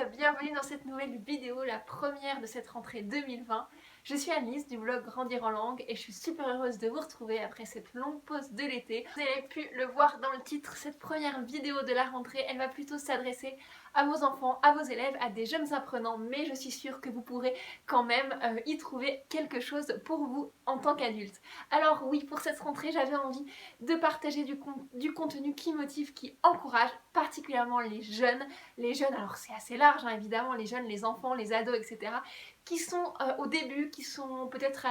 bienvenue dans cette nouvelle vidéo, la première de cette rentrée 2020. Je suis Alice du blog Grandir en langue et je suis super heureuse de vous retrouver après cette longue pause de l'été. Vous avez pu le voir dans le titre, cette première vidéo de la rentrée, elle va plutôt s'adresser à vos enfants, à vos élèves, à des jeunes apprenants, mais je suis sûre que vous pourrez quand même y trouver quelque chose pour vous en tant qu'adulte. Alors oui, pour cette rentrée, j'avais envie de partager du contenu qui motive, qui encourage particulièrement les jeunes, alors c'est assez large hein, évidemment, les jeunes, les enfants, les ados, etc. qui sont au début, qui sont peut-être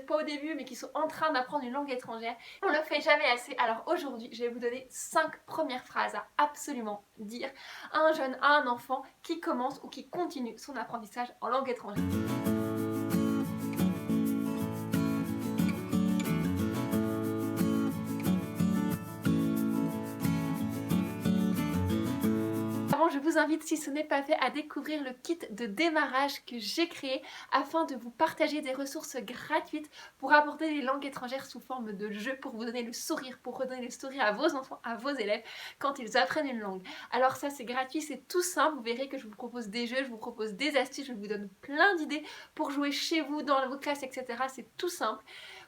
pas au début, mais qui sont en train d'apprendre une langue étrangère. On le fait jamais assez, alors aujourd'hui je vais vous donner 5 premières phrases à absolument dire à un jeune, à un enfant qui commence ou qui continue son apprentissage en langue étrangère. Je vous invite, si ce n'est pas fait, à découvrir le kit de démarrage que j'ai créé afin de vous partager des ressources gratuites pour aborder les langues étrangères sous forme de jeu, pour vous donner le sourire, pour redonner le sourire à vos enfants, à vos élèves quand ils apprennent une langue. Alors ça c'est gratuit, c'est tout simple, vous verrez que je vous propose des jeux, je vous propose des astuces, je vous donne plein d'idées pour jouer chez vous, dans vos classes, etc. C'est tout simple.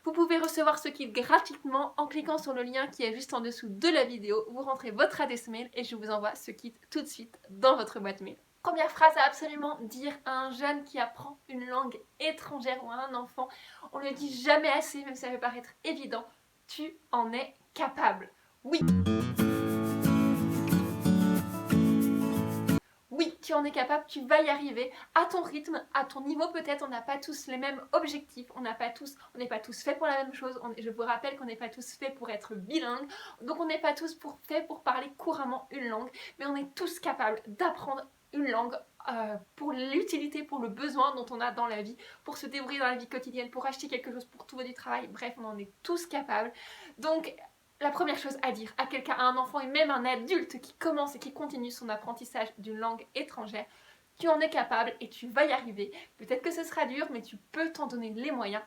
Vous pouvez recevoir ce kit gratuitement en cliquant sur le lien qui est juste en dessous de la vidéo. Vous rentrez votre adresse mail et je vous envoie ce kit tout de suite dans votre boîte mail. Première phrase à absolument dire à un jeune qui apprend une langue étrangère ou à un enfant, on ne le dit jamais assez, même si ça peut paraître évident, tu en es capable. Oui. Oui, tu en es capable, tu vas y arriver à ton rythme, à ton niveau peut-être. On n'a pas tous les mêmes objectifs, on n'est pas tous faits pour la même chose. Je vous rappelle qu'on n'est pas tous faits pour être bilingues, donc on n'est pas tous faits pour parler couramment une langue, mais on est tous capables d'apprendre une langue pour l'utilité, pour le besoin dont on a dans la vie, pour se débrouiller dans la vie quotidienne, pour acheter quelque chose, pour trouver du travail, bref, on en est tous capables. Donc la première chose à dire à quelqu'un, à un enfant et même un adulte qui commence et qui continue son apprentissage d'une langue étrangère, tu en es capable et tu vas y arriver. Peut-être que ce sera dur, mais tu peux t'en donner les moyens.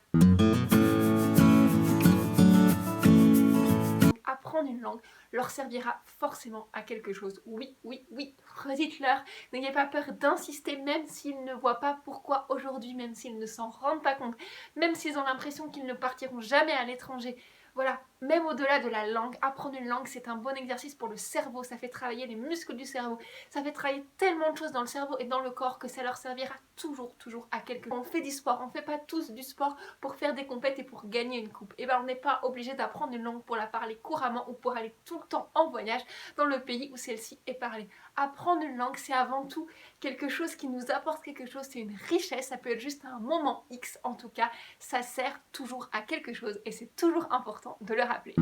Apprendre une langue leur servira forcément à quelque chose. Oui, oui, oui, redites-leur. N'ayez pas peur d'insister, même s'ils ne voient pas pourquoi aujourd'hui, même s'ils ne s'en rendent pas compte, même s'ils ont l'impression qu'ils ne partiront jamais à l'étranger. Voilà, même au-delà de la langue, apprendre une langue c'est un bon exercice pour le cerveau, ça fait travailler les muscles du cerveau, ça fait travailler tellement de choses dans le cerveau et dans le corps que ça leur servira toujours à quelque chose. On fait du sport, on ne fait pas tous du sport pour faire des compètes et pour gagner une coupe. Et bien on n'est pas obligé d'apprendre une langue pour la parler couramment ou pour aller tout le temps en voyage dans le pays où celle-ci est parlée. Apprendre une langue c'est avant tout quelque chose qui nous apporte quelque chose, c'est une richesse, ça peut être juste un moment X en tout cas, ça sert toujours à quelque chose et c'est toujours important de le rappeler.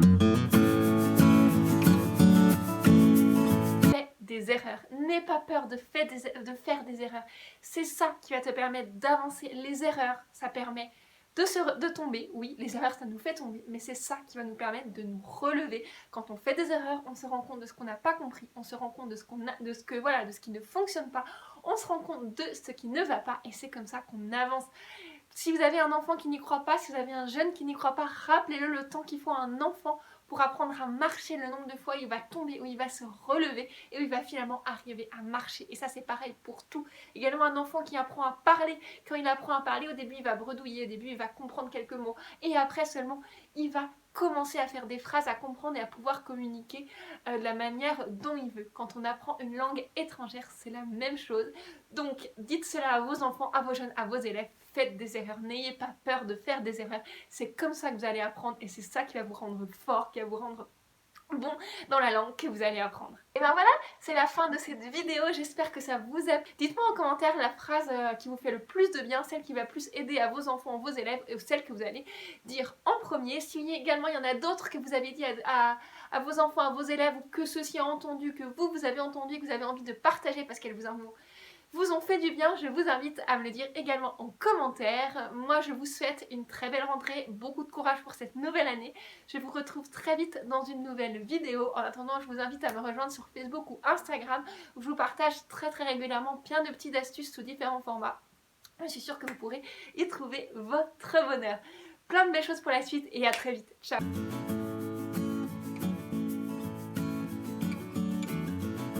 Fais des erreurs, n'aie pas peur de faire des erreurs, c'est ça qui va te permettre d'avancer. Les erreurs, ça permet de tomber, oui, les erreurs ça nous fait tomber, mais c'est ça qui va nous permettre de nous relever. Quand on fait des erreurs, on se rend compte de ce qu'on n'a pas compris, on se rend compte de ce qui ne fonctionne pas, on se rend compte de ce qui ne va pas et c'est comme ça qu'on avance. Si vous avez un enfant qui n'y croit pas, si vous avez un jeune qui n'y croit pas, rappelez-le le temps qu'il faut à un enfant pour apprendre à marcher, le nombre de fois où il va tomber, où il va se relever et où il va finalement arriver à marcher. Et ça c'est pareil pour tout. Également un enfant qui apprend à parler, quand il apprend à parler, au début il va bredouiller, au début il va comprendre quelques mots et après seulement il va commencer à faire des phrases, à comprendre et à pouvoir communiquer de la manière dont il veut. Quand on apprend une langue étrangère, c'est la même chose. Donc dites cela à vos enfants, à vos jeunes, à vos élèves. Faites des erreurs, n'ayez pas peur de faire des erreurs. C'est comme ça que vous allez apprendre et c'est ça qui va vous rendre fort, qui va vous rendre bon dans la langue que vous allez apprendre. Et ben voilà, c'est la fin de cette vidéo, j'espère que ça vous a plu. Dites-moi en commentaire la phrase qui vous fait le plus de bien, celle qui va plus aider à vos enfants, vos élèves, et celle que vous allez dire en premier. Si également il y en a d'autres que vous avez dit à vos enfants, à vos élèves, ou que ceux-ci ont entendu, que vous avez entendu, que vous avez envie de partager parce qu'elles vous ont fait du bien, je vous invite à me le dire également en commentaire. Moi je vous souhaite une très belle rentrée, beaucoup de courage pour cette nouvelle année. Je vous retrouve très vite dans une nouvelle vidéo. En attendant, je vous invite à me rejoindre sur Facebook ou Instagram où je vous partage très régulièrement plein de petites astuces sous différents formats. Je suis sûre que vous pourrez y trouver votre bonheur. Plein de belles choses pour la suite et à très vite. Ciao!